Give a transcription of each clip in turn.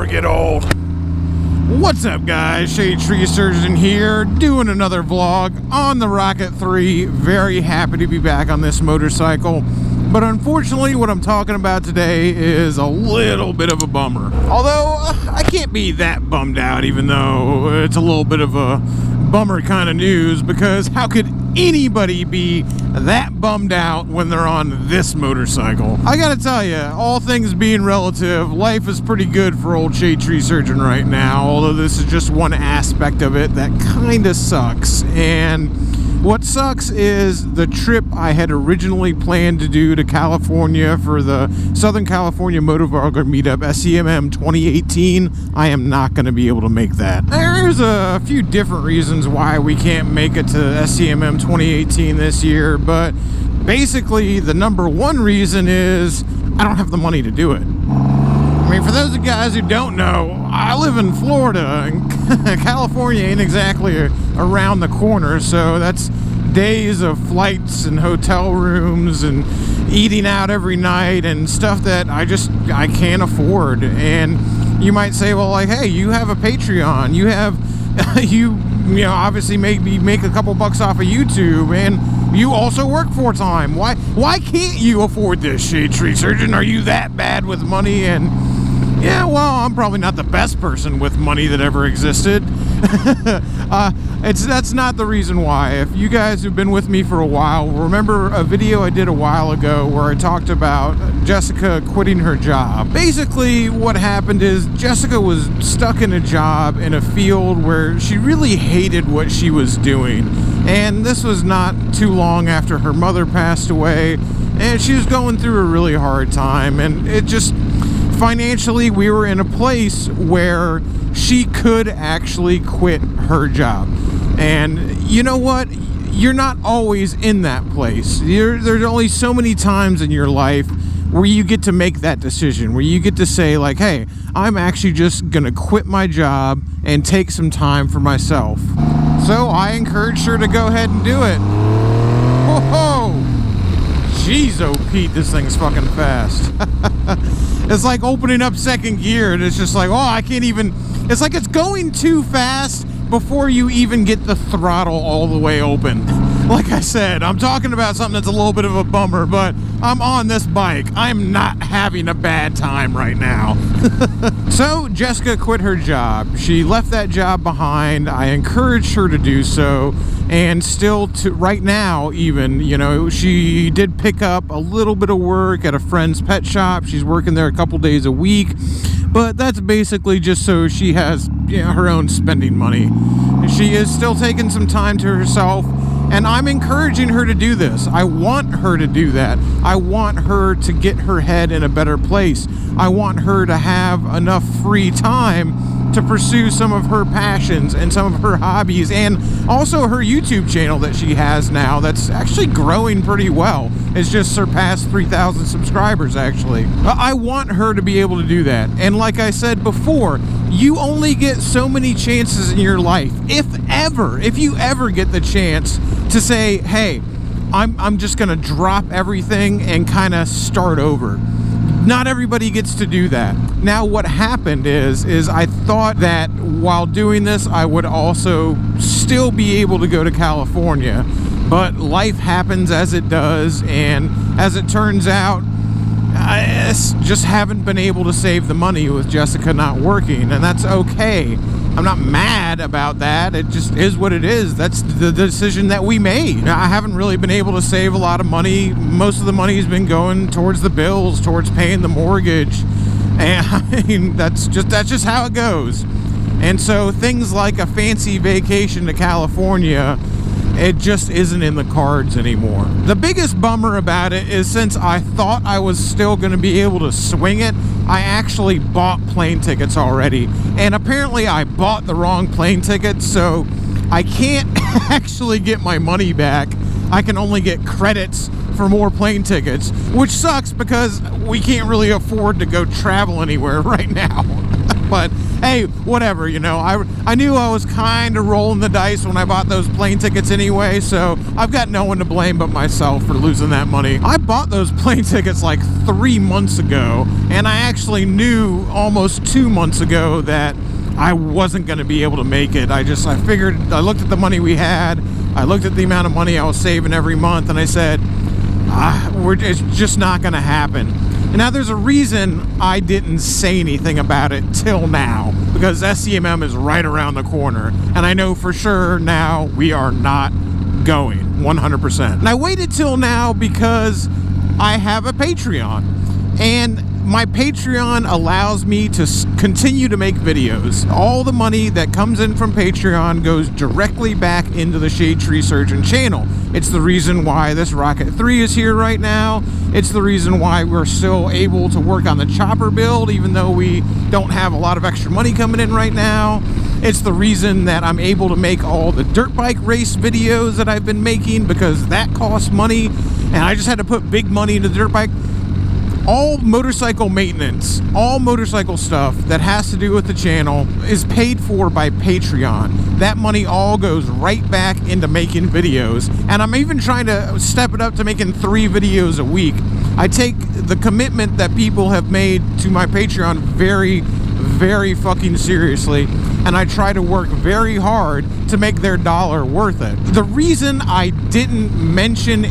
never get old. What's up, guys? Shade Tree Surgeon here, doing another vlog on the Rocket 3. Very happy to be back on this motorcycle. But unfortunately, what I'm talking about today is a little bit of a bummer. Although, I can't be that bummed out, even though it's a little bit of a bummer kind of news, because how could anybody be that bummed out when they're on this motorcycle? I gotta tell you, all things being relative, life is pretty good for old Shade Tree Surgeon right now, although this is just one aspect of it that kind of sucks. And what sucks is the trip I had originally planned to do to California for the Southern California Motovlogger Meetup, SCMM 2018. I am not going to be able to make that. There's a few different reasons why we can't make it to SCMM 2018 this year, but basically the number one reason is I don't have the money to do it. I mean, for those of you guys who don't know, I live in Florida, and California ain't exactly around the corner, so that's days of flights and hotel rooms and eating out every night and stuff that I can't afford. And you might say, well, like, hey, you have a Patreon, you have, you know, obviously maybe make a couple bucks off of YouTube, and you also work full-time. Why can't you afford this, Shade Tree Surgeon? Are you that bad with money? And yeah, well, I'm probably not the best person with money that ever existed. That's not the reason why. If you guys who've been with me for a while, remember a video I did a while ago where I talked about Jessica quitting her job. Basically, what happened is Jessica was stuck in a job in a field where she really hated what she was doing. And this was not too long after her mother passed away, and she was going through a really hard time, and it just financially, we were in a place where she could actually quit her job. And you know what? You're not always in that place. There's only so many times in your life where you get to make that decision, where you get to say, like, hey, I'm actually just gonna quit my job and take some time for myself. So I encouraged her to go ahead and do it. Whoa! Jeez, oh Pete, this thing's fucking fast. It's like opening up second gear, and it's just like, oh, I can't even, it's like it's going too fast before you even get the throttle all the way open. Like I said, I'm talking about something that's a little bit of a bummer, but I'm on this bike. I'm not having a bad time right now. So Jessica quit her job. She left that job behind. I encouraged her to do so. And still to right now, even, you know, she did pick up a little bit of work at a friend's pet shop. She's working there a couple days a week, but that's basically just so she has, you know, her own spending money. She is still taking some time to herself, and I'm encouraging her to do this. I want her to do that. I want her to get her head in a better place. I want her to have enough free time to pursue some of her passions and some of her hobbies, and also her YouTube channel that she has now that's actually growing pretty well. It's just surpassed 3,000 subscribers, actually. I want her to be able to do that. And like I said before, you only get so many chances in your life, if you ever get the chance to say, hey, I'm just gonna drop everything and kind of start over. Not everybody gets to do that. Now, what happened is I thought that while doing this, I would also still be able to go to California, but life happens as it does, and as it turns out, I just haven't been able to save the money with Jessica not working, and that's okay. I'm not mad about that. It just is what it is. That's the decision that we made. I haven't really been able to save a lot of money. Most of the money has been going towards the bills, towards paying the mortgage. And I mean, that's just how it goes. And so things like a fancy vacation to California, it just isn't in the cards anymore. The biggest bummer about it is, since I thought I was still going to be able to swing it, I actually bought plane tickets already. And apparently I bought the wrong plane tickets, so I can't actually get my money back. I can only get credits for more plane tickets, which sucks because we can't really afford to go travel anywhere right now. But hey, whatever, you know. I knew I was kind of rolling the dice when I bought those plane tickets anyway, so I've got no one to blame but myself for losing that money. I bought those plane tickets like 3 months ago, and I actually knew almost 2 months ago that I wasn't going to be able to make it. I figured, I looked at the money we had, I looked at the amount of money I was saving every month, and I said, it's just not going to happen. And now there's a reason I didn't say anything about it till now, because SCMM is right around the corner, and I know for sure now we are not going 100%. And I waited till now because I have a Patreon, and my Patreon allows me to continue to make videos. All the money that comes in from Patreon goes directly back into the Shade Tree Surgeon channel. It's the reason why this Rocket 3 is here right now. It's the reason why we're still able to work on the chopper build, even though we don't have a lot of extra money coming in right now. It's the reason that I'm able to make all the dirt bike race videos that I've been making, because that costs money, and I just had to put big money into the dirt bike. All motorcycle maintenance, all motorcycle stuff that has to do with the channel is paid for by Patreon. That money all goes right back into making videos, and I'm even trying to step it up to making 3 videos a week. I take the commitment that people have made to my Patreon very, very fucking seriously, and I try to work very hard to make their dollar worth it. The reason I didn't mention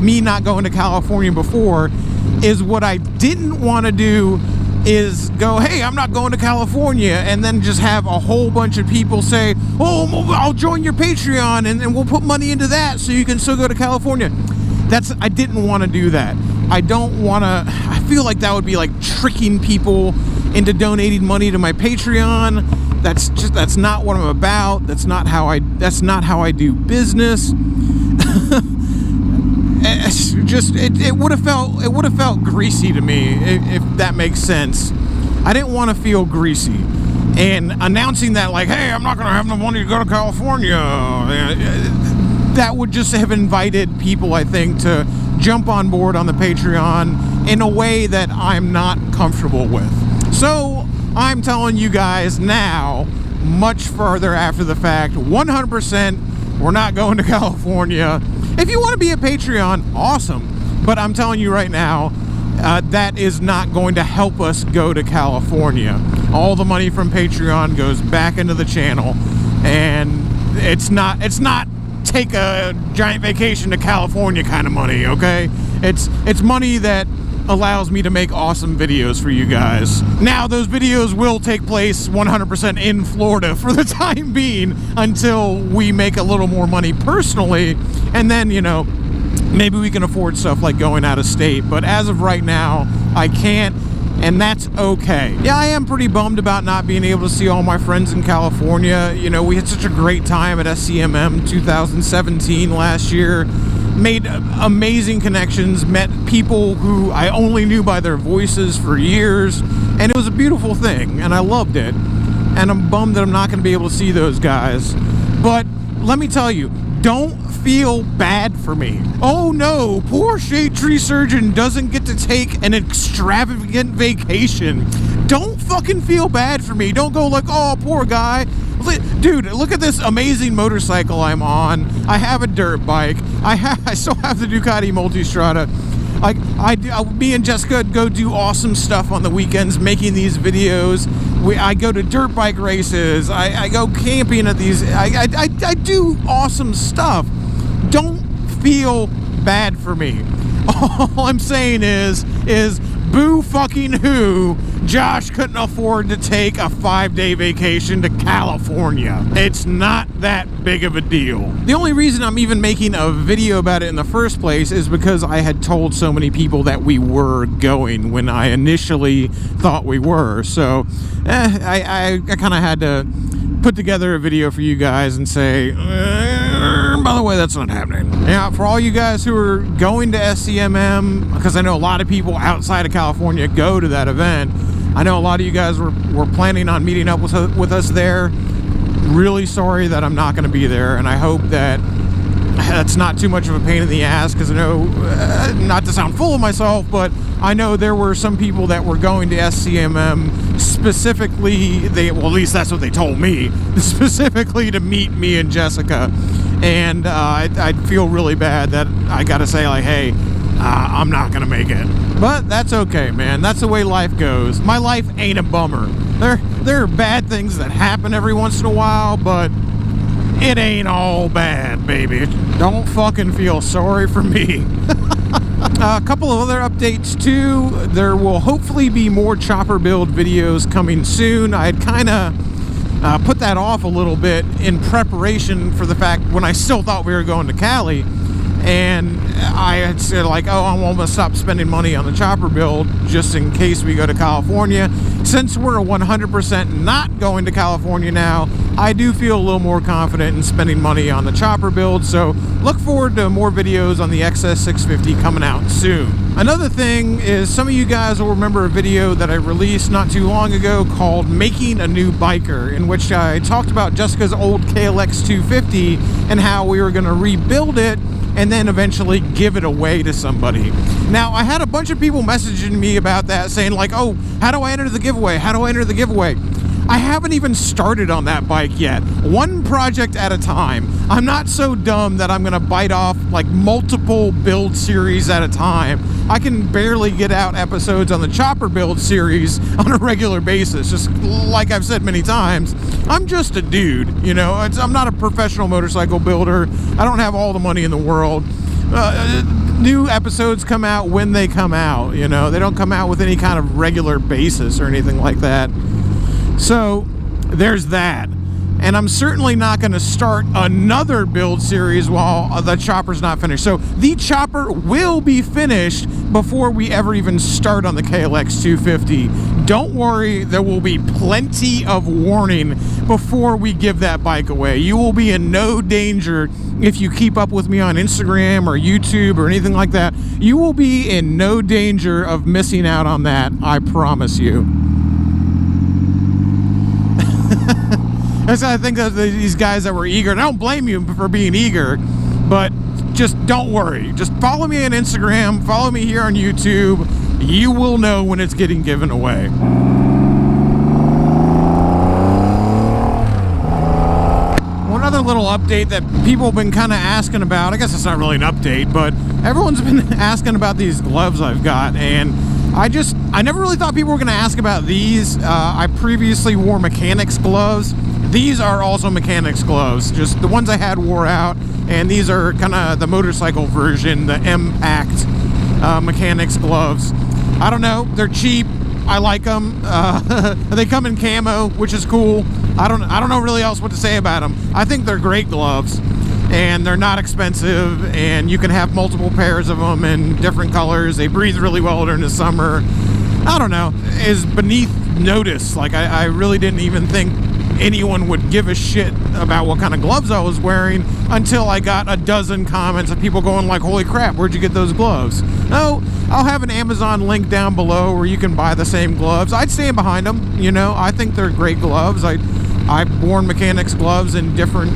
me not going to California before is what I didn't want to do is go, hey, I'm not going to California, and then just have a whole bunch of people say, oh, I'll join your Patreon, and we'll put money into that so you can still go to California. I didn't want to do that. I don't want to, I feel like that would be like tricking people into donating money to my Patreon. That's not what I'm about. That's not how I do business. It would have felt greasy to me, if that makes sense. I didn't want to feel greasy, and announcing that, like, hey, I'm not gonna have no money to go to California, that would just have invited people, I think, to jump on board on the Patreon in a way that I'm not comfortable with. So I'm telling you guys now, much further after the fact, 100%, we're not going to California. If you want to be a Patreon, awesome. But I'm telling you right now, that is not going to help us go to California. All the money from Patreon goes back into the channel, and it's not take a giant vacation to California kind of money, okay? It's money that allows me to make awesome videos for you guys. Now, those videos will take place 100% in Florida for the time being until we make a little more money personally, and then, you know, maybe we can afford stuff like going out of state. But as of right now, I can't, and that's okay. Yeah, I am pretty bummed about not being able to see all my friends in California. You know, we had such a great time at SCMM 2017 last year. Made amazing connections, met people who I only knew by their voices for years, and it was a beautiful thing, and I loved it. And I'm bummed that I'm not going to be able to see those guys. But let me tell you, don't feel bad for me. Oh no, poor Shade Tree Surgeon doesn't get to take an extravagant vacation. Don't fucking feel bad for me. Don't go like, oh, poor guy. Dude, look at this amazing motorcycle I'm on. I have a dirt bike. I still have the Ducati Multistrada. Me and Jessica go do awesome stuff on the weekends, making these videos. I go to dirt bike races. I go camping at these. I do awesome stuff. Don't feel bad for me. All I'm saying is boo fucking who, Josh couldn't afford to take a 5-day vacation to California. It's not that big of a deal. The only reason I'm even making a video about it in the first place is because I had told so many people that we were going when I initially thought we were. So I kind of had to put together a video for you guys and say, by the way, that's not happening. Yeah, for all you guys who are going to SCMM, because I know a lot of people outside of California go to that event, I know a lot of you guys were planning on meeting up with us there. Really sorry that I'm not going to be there, and I hope that that's not too much of a pain in the ass, because I know, not to sound full of myself, but I know there were some people that were going to SCMM specifically, well, at least that's what they told me, specifically to meet me and Jessica. And I'd feel really bad that I gotta say, like, hey, I'm not gonna make it. But that's okay, man. That's the way life goes. My life ain't a bummer. There are bad things that happen every once in a while, but it ain't all bad, baby. Don't fucking feel sorry for me. A couple of other updates too. There will hopefully be more chopper build videos coming soon. I'd kind of put that off a little bit in preparation for the fact when I still thought we were going to Cali. And I had said, like, oh, I'm almost stop spending money on the chopper build just in case we go to California. Since we're 100% not going to California now, I do feel a little more confident in spending money on the chopper build. So look forward to more videos on the XS650 coming out soon. Another thing is, some of you guys will remember a video that I released not too long ago called Making a New Biker, in which I talked about Jessica's old KLX 250 and how we were going to rebuild it and then eventually give it away to somebody. Now, I had a bunch of people messaging me about that, saying like, oh, how do I enter the giveaway? How do I enter the giveaway? I haven't even started on that bike yet. One project at a time. I'm not so dumb that I'm gonna bite off like multiple build series at a time. I can barely get out episodes on the chopper build series on a regular basis. Just like I've said many times, I'm just a dude, you know. I'm not a professional motorcycle builder. I don't have all the money in the world. New episodes come out when they come out, you know. They don't come out with any kind of regular basis or anything like that. So there's that. And I'm certainly not going to start another build series while the chopper's not finished. So the chopper will be finished before we ever even start on the KLX 250. Don't worry, there will be plenty of warning before we give that bike away. You will be in no danger if you keep up with me on Instagram or YouTube or anything like that. You will be in no danger of missing out on that, I promise you. I think of these guys that were eager, and I don't blame you for being eager, but just don't worry. Just follow me on Instagram, follow me here on YouTube. You will know when it's getting given away. One other little update that people have been kind of asking about, I guess it's not really an update, but everyone's been asking about these gloves I've got, and I never really thought people were going to ask about these. I previously wore mechanics gloves. These are also mechanics gloves. Just the ones I had wore out, and these are kind of the motorcycle version, the M-Pact mechanics gloves. I don't know. They're cheap. I like them. They come in camo, which is cool. I don't know really else what to say about them. I think they're great gloves, and they're not expensive, and you can have multiple pairs of them in different colors. They breathe really well during the summer. I don't know. Is beneath notice. Like, I really didn't even think anyone would give a shit about what kind of gloves I was wearing until I got a dozen comments of people going like, holy crap, where'd you get those gloves? No, I'll have an Amazon link down below where you can buy the same gloves. I'd stand behind them, you know. I think they're great gloves. I've worn mechanics gloves in different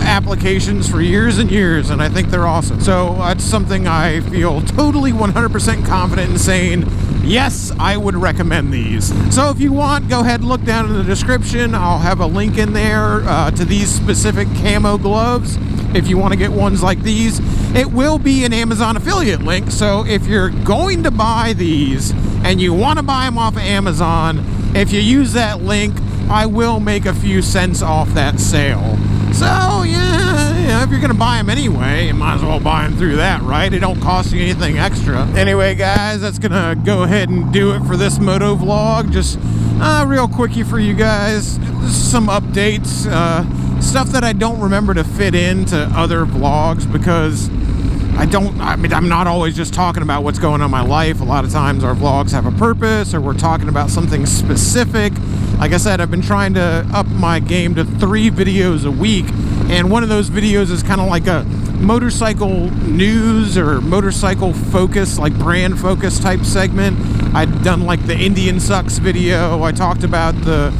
applications for years and years, and I think they're awesome. So that's something I feel totally 100% confident in saying, yes, I would recommend these. So if you want, go ahead and look down in the description. I'll have a link in there to these specific camo gloves if you want to get ones like these. It will be an Amazon affiliate link, so if you're going to buy these and you want to buy them off of Amazon, if you use that link, I will make a few cents off that sale. So yeah, if you're gonna buy them anyway, you might as well buy them through that, right? It don't cost you anything extra. Anyway, guys, that's gonna go ahead and do it for this moto vlog. Just real quickie for you guys, some updates, stuff that I don't remember to fit into other vlogs because I'm not always just talking about what's going on in my life. A lot of times our vlogs have a purpose, or we're talking about something specific. Like I said, I've been trying to up my game to 3 videos a week, and one of those videos is kind of like a motorcycle news or motorcycle focus, like brand focus type segment. I'd done like the Indian Sucks video. I talked about the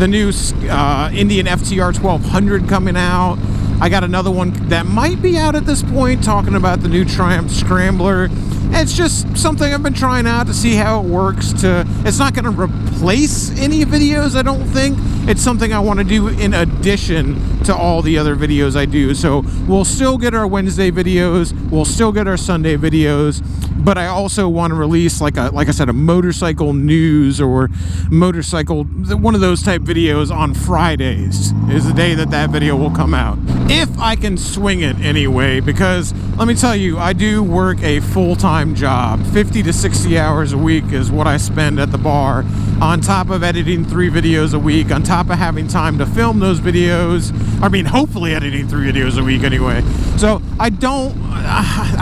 new Indian FTR 1200 coming out. I got another one that might be out at this point talking about the new Triumph Scrambler. It's just something I've been trying out to see how it works. It's not going to replace any videos, I don't think. It's something I want to do in addition to all the other videos I do. So we'll still get our Wednesday videos, we'll still get our Sunday videos, but I also want to release like I said, a motorcycle news or motorcycle, one of those type videos on Fridays is the day that video will come out. If I can swing it anyway, because let me tell you, I do work a full-time job. 50 to 60 hours a week is what I spend at the bar, on top of editing 3 videos a week, on top of having time to film those videos. I mean, hopefully editing 3 videos a week anyway. So I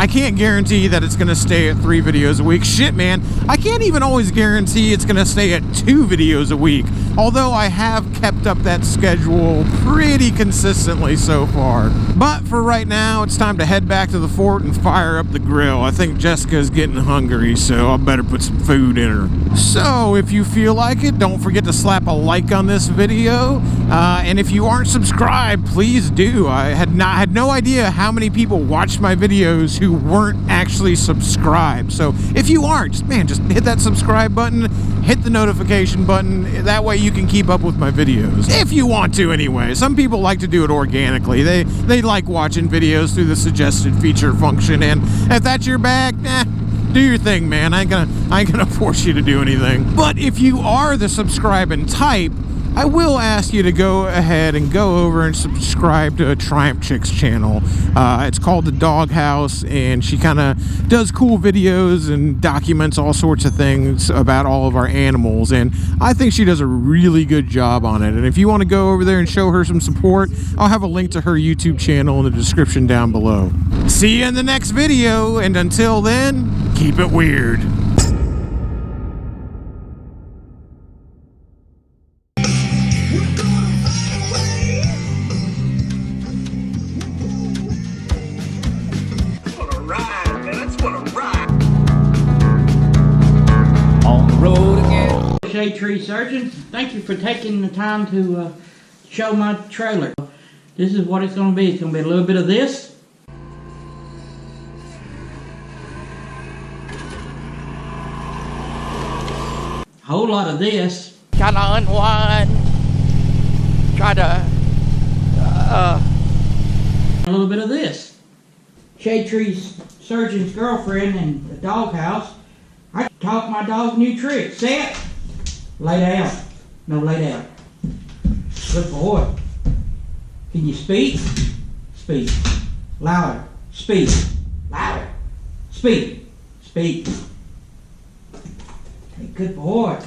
can't guarantee that it's gonna stay at 3 videos a week. Shit, man, I can't even always guarantee it's gonna stay at 2 videos a week, although I have kept up that schedule pretty consistently so far. But for right now, it's time to head back to the fort and fire up the grill. I think Jessica's getting hungry, so I better put some food in her. So if you feel like it, don't forget to slap a like on this video, and if you aren't subscribed, please do. I had no idea how many people watched my videos who weren't actually subscribed. So if you aren't, just hit that subscribe button, hit the notification button. That way you can keep up with my videos, if you want to anyway. Some people like to do it organically. They like watching videos through the suggested feature function, and if that's your bag, do your thing, man. I ain't gonna force you to do anything. But if you are the subscribing type, I will ask you to go ahead and go over and subscribe to Triumph Chick's channel. It's called The Doghouse, and she kind of does cool videos and documents all sorts of things about all of our animals, and I think she does a really good job on it. And if you want to go over there and show her some support, I'll have a link to her YouTube channel in the description down below. See you in the next video, and until then, keep it weird. Shade tree surgeons, thank you for taking the time to show my trailer. This is what it's going to be. It's going to be a little bit of this. A whole lot of this. Kind of unwind. Try to a little bit of this. Shade tree surgeon's girlfriend in the doghouse. I taught my dog new tricks. Set. Lay down. No, lay down. Good boy. Can you speak? Speak. Louder. Speak. Louder. Speak. Speak. Hey, good boy.